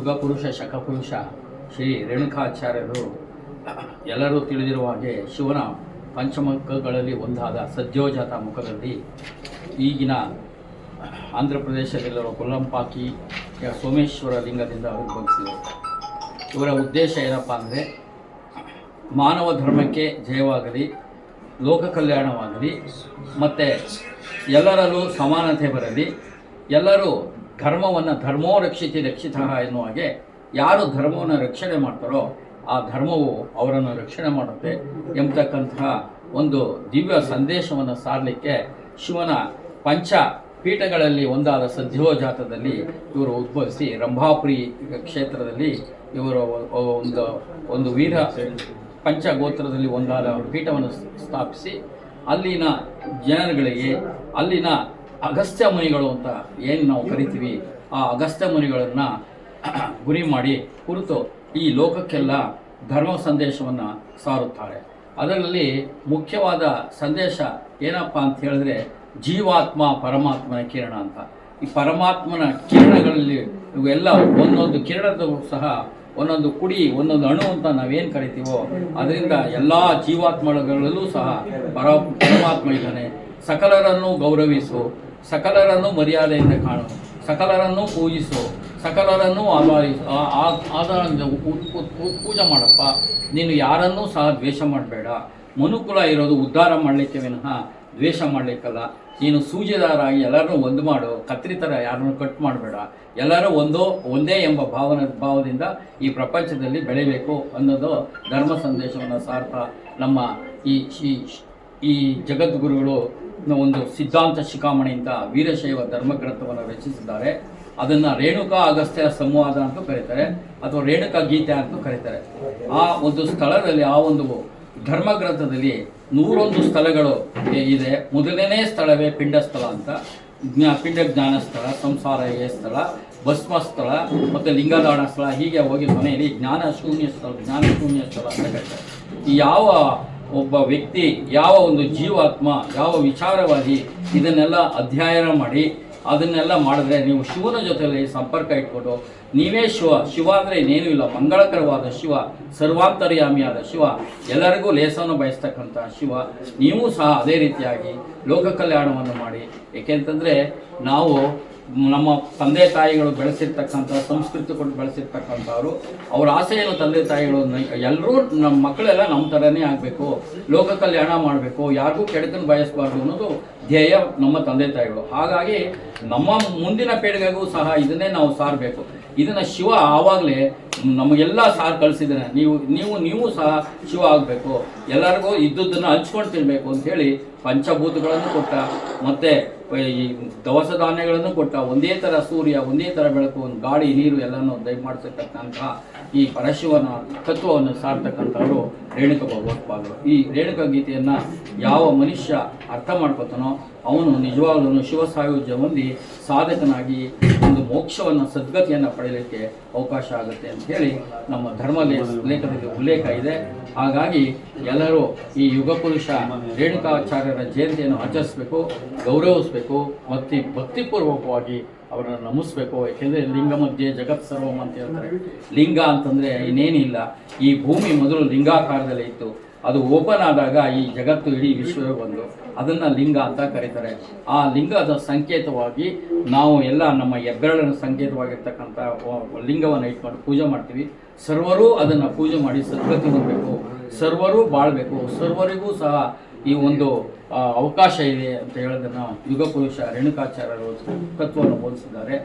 ಯುಗಪುರುಷ ಶಕಪುರುಷ ಶ್ರೀ ರೇಣುಕಾಚಾರ್ಯರು ಎಲ್ಲರೂ ತಿಳಿದಿರುವ ಹಾಗೆ ಶಿವನ ಪಂಚಮುಖಗಳಲ್ಲಿ ಒಂದಾದ ಸದ್ಯೋಜಾತ ಮುಖದಲ್ಲಿ ಈಗಿನ ಆಂಧ್ರ ಪ್ರದೇಶದಲ್ಲಿರುವ ಕೊಲ್ಲಂಪಾಕಿ ಸೋಮೇಶ್ವರ ಲಿಂಗದಿಂದ ಉದ್ಭವಿಸಿದೆ. ಇವರ ಉದ್ದೇಶ ಏನಪ್ಪ ಅಂದರೆ ಮಾನವ ಧರ್ಮಕ್ಕೆ ಜಯವಾಗಲಿ, ಲೋಕ ಕಲ್ಯಾಣವಾಗಲಿ, ಮತ್ತು ಎಲ್ಲರಲ್ಲೂ ಸಮಾನತೆ ಬರಲಿ, ಎಲ್ಲರೂ ಧರ್ಮವನ್ನು ಧರ್ಮೋ ರಕ್ಷಿತಿ ರಕ್ಷಿತಃ ಎನ್ನುವ ಹಾಗೆ ಯಾರು ಧರ್ಮವನ್ನು ರಕ್ಷಣೆ ಮಾಡ್ತಾರೋ ಆ ಧರ್ಮವು ಅವರನ್ನು ರಕ್ಷಣೆ ಮಾಡುತ್ತೆ ಎಂಬತಕ್ಕಂತಹ ಒಂದು ದಿವ್ಯ ಸಂದೇಶವನ್ನು ಸಾರಲಿಕ್ಕೆ ಶಿವನ ಪಂಚ ಪೀಠಗಳಲ್ಲಿ ಒಂದಾದ ಸದ್ಯೋಜಾತದಲ್ಲಿ ಇವರು ಉದ್ಭವಿಸಿ ರಂಭಾಪುರಿ ಕ್ಷೇತ್ರದಲ್ಲಿ ಇವರು ಒಂದು ವೀರ ಪಂಚಗೋತ್ರದಲ್ಲಿ ಒಂದಾದ ಪೀಠವನ್ನು ಸ್ಥಾಪಿಸಿ ಅಲ್ಲಿನ ಜನರುಗಳಿಗೆ ಅಲ್ಲಿನ ಅಗಸ್ತ್ಯ ಮುನಿಗಳು ಅಂತ ಏನು ನಾವು ಕರಿತೀವಿ ಆ ಅಗಸ್ತ್ಯ ಮುನಿಗಳನ್ನು ಗುರಿ ಮಾಡಿ ಕುರಿತು ಈ ಲೋಕಕ್ಕೆಲ್ಲ ಧರ್ಮ ಸಂದೇಶವನ್ನು ಸಾರುತ್ತಾರೆ. ಅದರಲ್ಲಿ ಮುಖ್ಯವಾದ ಸಂದೇಶ ಏನಪ್ಪ ಅಂತ ಹೇಳಿದ್ರೆ ಜೀವಾತ್ಮ ಪರಮಾತ್ಮನ ಕಿರಣ ಅಂತ. ಈ ಪರಮಾತ್ಮನ ಕಿರಣಗಳಲ್ಲಿ ಇವೆಲ್ಲ ಒಂದೊಂದು ಕಿರಣದ ಸಹ ಒಂದೊಂದು ಕುಡಿ ಒಂದೊಂದು ಅಣು ಅಂತ ನಾವೇನು ಕರಿತೀವೋ ಅದರಿಂದ ಎಲ್ಲ ಜೀವಾತ್ಮಗಳಲ್ಲೂ ಸಹ ಪರಮಾತ್ಮ ಇದ್ದಾನೆ. ಸಕಲರನ್ನು ಗೌರವಿಸು, ಸಕಲರನ್ನು ಮರ್ಯಾದೆಯಿಂದ ಕಾಣು, ಸಕಲರನ್ನು ಪೂಜಿಸು, ಸಕಲರನ್ನು ಪೂಜೆ ಮಾಡಪ್ಪ. ನೀನು ಯಾರನ್ನೂ ಸಹ ದ್ವೇಷ ಮಾಡಬೇಡ. ಮನುಕುಲ ಇರೋದು ಉದ್ಧಾರ ಮಾಡಲಿಕ್ಕೆ ವಿನಃ ದ್ವೇಷ ಮಾಡಲಿಕ್ಕಲ್ಲ. ನೀನು ಸೂಜಿದಾರಾಗಿ ಎಲ್ಲರನ್ನೂ ಒಂದು ಮಾಡು, ಕತ್ರಿ ಥರ ಯಾರನ್ನು ಕಟ್ ಮಾಡಬೇಡ. ಎಲ್ಲರೂ ಒಂದೇ ಎಂಬ ಭಾವದಿಂದ ಈ ಪ್ರಪಂಚದಲ್ಲಿ ಬೆಳಿಬೇಕು ಅನ್ನೋದು ಧರ್ಮ ಸಂದೇಶವನ್ನು ಸಾರ್ತಾ ನಮ್ಮ ಈ ಜಗದ್ಗುರುಗಳು ಒಂದು ಸಿದ್ಧಾಂತ ಶಿಖಾಮಣಿ ಅಂತ ವೀರಶೈವ ಧರ್ಮಗ್ರಂಥವನ್ನು ರಚಿಸಿದ್ದಾರೆ. ಅದನ್ನು ರೇಣುಕಾ ಅಗಸ್ತ್ಯ ಸಂವಾದ ಅಂತ ಕರೀತಾರೆ ಅಥವಾ ರೇಣುಕಾ ಗೀತೆ ಅಂತ ಕರೀತಾರೆ. ಆ ಒಂದು ಸ್ಥಳದಲ್ಲಿ ಆ ಒಂದು ಧರ್ಮಗ್ರಂಥದಲ್ಲಿ 101 ಸ್ಥಳಗಳು ಇದೆ. ಮೊದಲನೇ ಸ್ಥಳವೇ ಪಿಂಡಸ್ಥಳ ಅಂತ, ಪಿಂಡ ಜ್ಞಾನ ಸ್ಥಳ, ಸಂಸಾರ ಸ್ಥಳ, ಭಸ್ಮ ಸ್ಥಳ ಮತ್ತು ಲಿಂಗದಾಣ ಸ್ಥಳ, ಹೀಗೆ ಹೋಗಿ ಕೊನೆಯಲ್ಲಿ ಜ್ಞಾನಶೂನ್ಯ ಸ್ಥಳ ಅಂತ ಕರೀತಾರೆ. ಯಾವ ಒಬ್ಬ ವ್ಯಕ್ತಿ, ಯಾವ ಒಂದು ಜೀವಾತ್ಮ, ಯಾವ ವಿಚಾರವಾದಿ ಇದನ್ನೆಲ್ಲ ಅಧ್ಯಯನ ಮಾಡಿ ಅದನ್ನೆಲ್ಲ ಮಾಡಿದ್ರೆ ನೀವು ಶಿವನ ಜೊತೆಯಲ್ಲಿ ಸಂಪರ್ಕ ಇಟ್ಕೊಂಡು ನೀವೇ ಶಿವ ಅಂದರೆ ಇನ್ನೇನೂ ಇಲ್ಲ, ಮಂಗಳಕರವಾದ ಶಿವ, ಸರ್ವಾಂತರ್ಯಾಮಿಯಾದ ಶಿವ, ಎಲ್ಲರಿಗೂ ಲೇಸವನ್ನು ಬಯಸ್ತಕ್ಕಂಥ ಶಿವ. ನೀವು ಸಹ ಅದೇ ರೀತಿಯಾಗಿ ಲೋಕ ಕಲ್ಯಾಣವನ್ನು ಮಾಡಿ. ಏಕೆಂತಂದರೆ ನಾವು ನಮ್ಮ ತಂದೆ ತಾಯಿಗಳು ಬೆಳೆಸಿರ್ತಕ್ಕಂಥ ಸಂಸ್ಕೃತಿ ಕೊಟ್ಟು ಬೆಳೆಸಿರ್ತಕ್ಕಂಥವ್ರು, ಅವ್ರ ಆಸೆಯನ್ನು ತಂದೆ ತಾಯಿಗಳು ಎಲ್ಲರೂ ನಮ್ಮ ಮಕ್ಕಳೆಲ್ಲ ನಮ್ಮ ಥರನೇ ಆಗಬೇಕು, ಲೋಕ ಕಲ್ಯಾಣ ಮಾಡಬೇಕು, ಯಾರಿಗೂ ಕೆಡಕನ್ನು ಬಯಸಬಾರ್ದು ಅನ್ನೋದು ಧ್ಯೇಯ ನಮ್ಮ ತಂದೆ ತಾಯಿಗಳು. ಹಾಗಾಗಿ ನಮ್ಮ ಮುಂದಿನ ಪೀಳಿಗೆಗೂ ಸಹ ಇದನ್ನೇ ನಾವು ಸಾರಬೇಕು. ಇದನ್ನು ಶಿವ ಆವಾಗಲೇ ನಮಗೆಲ್ಲ ಸಾರು ಕಳಿಸಿದ್ದಾನೆ. ನೀವು ಸಹ ಶಿವ ಆಗಬೇಕು, ಎಲ್ಲರಿಗೂ ಇದ್ದದ್ದನ್ನು ಹಂಚ್ಕೊಂಡು ತಿನ್ನಬೇಕು ಅಂಥೇಳಿ ಪಂಚಭೂತಗಳನ್ನು ಕೊಟ್ಟ, ಮತ್ತು ಈ ದವಸ ಧಾನ್ಯಗಳನ್ನು ಕೊಟ್ಟ, ಒಂದೇ ಥರ ಸೂರ್ಯ, ಒಂದೇ ಥರ ಬೆಳಕು, ಒಂದು ಗಾಳಿ, ನೀರು ಎಲ್ಲನೂ ದಯಮಾಡಿಸಿರ್ತಕ್ಕಂಥ ಈ ಪರಶಿವನ ತತ್ವವನ್ನು ಸಾರ್ತಕ್ಕಂಥವರು ರೇಣುಕ ಭಗವತ್ಪಾದರು. ಈ ರೇಣುಕ ಗೀತೆಯನ್ನು ಯಾವ ಮನುಷ್ಯ ಅರ್ಥ ಮಾಡ್ಕೊತಾನೋ ಅವನು ನಿಜವಾಗ್ಲೂ ಶಿವ ಸಾಯುಜ್ಯ ಹೊಂದಿ ಸಾಧಕನಾಗಿ ಒಂದು ಮೋಕ್ಷವನ್ನು ಸದ್ಗತಿಯನ್ನು ಪಡೆಯಲಿಕ್ಕೆ ಅವಕಾಶ ಆಗುತ್ತೆ ಅಂತ ಹೇಳಿ ನಮ್ಮ ಧರ್ಮ ಲೇಖನದಲ್ಲಿ ಉಲ್ಲೇಖ ಇದೆ. ಹಾಗಾಗಿ ಎಲ್ಲರೂ ಈ ಯುಗಪುರುಷ ರೇಣುಕಾಚಾರ್ಯರ ಜಯಂತಿಯನ್ನು ಆಚರಿಸಬೇಕು, ಗೌರವಿಸಬೇಕು ಮತ್ತು ಭಕ್ತಿಪೂರ್ವಕವಾಗಿ ಅವರನ್ನು ನಮಿಸ್ಬೇಕು. ಏಕೆಂದರೆ ಲಿಂಗ ಮಧ್ಯೆ ಜಗತ್ ಸರ್ವಂ ಅಂತ ಹೇಳ್ತಾರೆ. ಲಿಂಗ ಅಂತಂದರೆ ಇನ್ನೇನಿಲ್ಲ, ಈ ಭೂಮಿ ಮೊದಲು ಲಿಂಗಾಕಾರದಲ್ಲೇ ಇತ್ತು, ಅದು ಓಪನ್ ಆದಾಗ ಈ ಜಗತ್ತು ಇಡೀ ವಿಶ್ವವೇ ಬಂದು ಅದನ್ನು ಲಿಂಗ ಅಂತ ಕರೀತಾರೆ. ಆ ಲಿಂಗದ ಸಂಕೇತವಾಗಿ ನಾವು ಎಲ್ಲ ನಮ್ಮ ಹೆಬ್ಬೆರಳಿನ ಸಂಕೇತವಾಗಿರ್ತಕ್ಕಂಥ ಲಿಂಗವನ್ನು ಇಟ್ಕೊಂಡು ಪೂಜೆ ಮಾಡ್ತೀವಿ. ಸರ್ವರೂ ಅದನ್ನು ಪೂಜೆ ಮಾಡಿ ಸದ್ಗತಿ ಹೊಂದಬೇಕು, ಸರ್ವರೂ ಬಾಳಬೇಕು, ಸರ್ವರಿಗೂ ಸಹ ಈ ಒಂದು ಅವಕಾಶ ಇದೆ ಅಂತ ಹೇಳೋದನ್ನು ಯುಗಪುರುಷ ರೇಣುಕಾಚಾರ್ಯರು ತತ್ವವನ್ನು ಬೋಧಿಸಿದ್ದಾರೆ.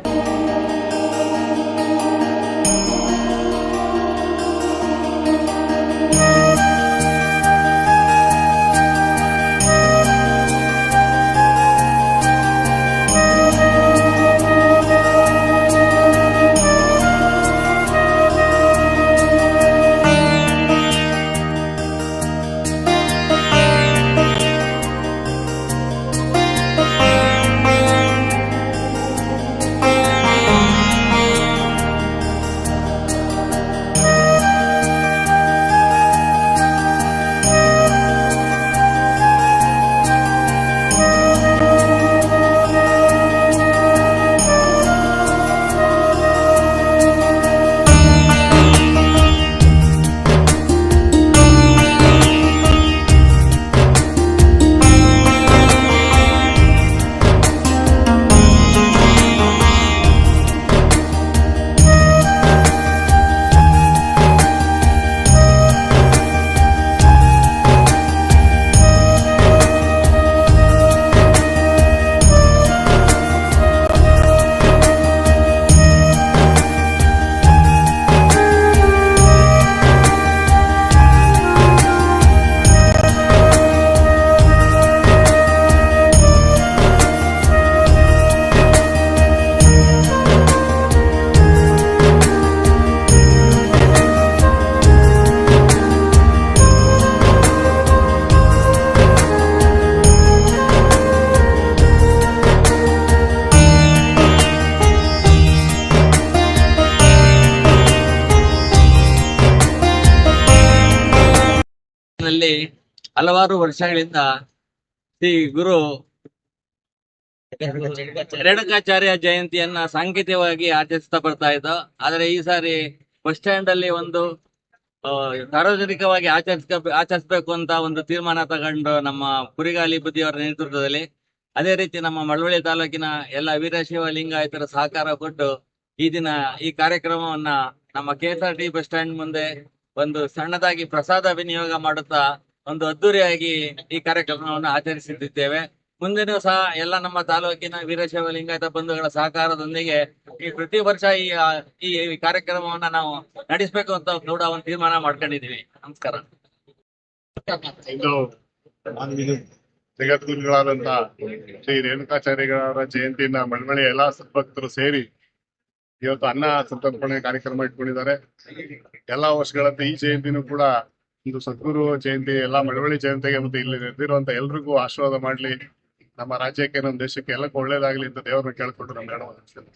ಕ್ಷೇತ್ರದಲ್ಲಿ ಹಲವಾರು ವರ್ಷಗಳಿಂದ ಶ್ರೀ ಗುರು ರೇಣುಕಾಚಾರ್ಯ ಜಯಂತಿಯನ್ನ ಸಾಂಕೇತಿಕವಾಗಿ ಆಚರಿಸ್ತಾ ಬರ್ತಾ ಇದ್ದ. ಆದರೆ ಈ ಸಾರಿ ಬಸ್ ಸ್ಟ್ಯಾಂಡ್ ಅಲ್ಲಿ ಒಂದು ಸಾರ್ವಜನಿಕವಾಗಿ ಆಚರಿಸಬೇಕು ಅಂತ ಒಂದು ತೀರ್ಮಾನ ತಗೊಂಡು ನಮ್ಮ ಕುರಿಗಾಲಿ ಬುದ್ಧಿಯವರ ನೇತೃತ್ವದಲ್ಲಿ, ಅದೇ ರೀತಿ ನಮ್ಮ ಮಳವಳ್ಳಿ ತಾಲೂಕಿನ ಎಲ್ಲ ವೀರಶೈವ ಲಿಂಗಾಯತರ ಸಹಕಾರ ಕೊಟ್ಟು ಈ ದಿನ ಈ ಕಾರ್ಯಕ್ರಮವನ್ನ ನಮ್ಮ KSRT ಬಸ್ ಸ್ಟ್ಯಾಂಡ್ ಮುಂದೆ ಒಂದು ಸಣ್ಣದಾಗಿ ಪ್ರಸಾದ ವಿನಿಯೋಗ ಮಾಡುತ್ತಾ ಒಂದು ಅದ್ದೂರಿಯಾಗಿ ಈ ಕಾರ್ಯಕ್ರಮವನ್ನು ಆಚರಿಸುತ್ತಿದ್ದೇವೆ. ಮುಂದೆನೂ ಸಹ ಎಲ್ಲ ನಮ್ಮ ತಾಲೂಕಿನ ವೀರಶೈವ ಲಿಂಗಾಯತ ಬಂಧುಗಳ ಸಹಕಾರದೊಂದಿಗೆ ಈ ಪ್ರತಿ ವರ್ಷ ಈ ಕಾರ್ಯಕ್ರಮವನ್ನ ನಾವು ನಡೆಸಬೇಕು ಅಂತ ಕೂಡ ಒಂದು ತೀರ್ಮಾನ ಮಾಡ್ಕೊಂಡಿದೀವಿ. ನಮಸ್ಕಾರ. ಇದು ಜಗದ್ಗುರುಗಳಾದಂತ ಶ್ರೀ ರೇಣುಕಾಚಾರ್ಯರ ಜಯಂತಿಯನ್ನ ಮಳವಳ್ಳಿ ಎಲ್ಲಾ ಸದ್ಭಕ್ತರು ಸೇರಿ ಇವತ್ತು ಅನ್ನ ಸಂತರ್ಪಣೆ ಕಾರ್ಯಕ್ರಮ ಇಟ್ಕೊಂಡಿದ್ದಾರೆ. ಎಲ್ಲಾ ವರ್ಷಗಳಂತೆ ಈ ಜಯಂತಿನೂ ಕೂಡ ಒಂದು ಸದ್ಗುರು ಜಯಂತಿ, ಎಲ್ಲಾ ಮಳವಳ್ಳಿ ಜಯಂತಿಗೆ ಮತ್ತೆ ಇಲ್ಲಿ ನೆರೆದಿರುವಂತ ಎಲ್ರಿಗೂ ಆಶೀರ್ವಾದ ಮಾಡ್ಲಿ, ನಮ್ಮ ರಾಜ್ಯಕ್ಕೆ ನಮ್ಮ ದೇಶಕ್ಕೆ ಎಲ್ಲಕ್ಕೂ ಒಳ್ಳೇದಾಗ್ಲಿ ಅಂತ ದೇವರನ್ನ ಕೇಳ್ಕೊಂಡು ನಮ್ಗೆ ಹೇಳೋದು.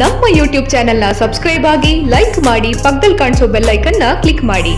ನಮ್ಮ ಯೂಟ್ಯೂಬ್ ಚಾನೆಲ್ನ ಸಬ್ಸ್ಕ್ರೈಬ್ ಆಗಿ, ಲೈಕ್ ಮಾಡಿ, ಪಕ್ಕದಲ್ಲಿ ಕಾಣಿಸೋ ಬೆಲ್ ಐಕನ್ನ ಕ್ಲಿಕ್ ಮಾಡಿ.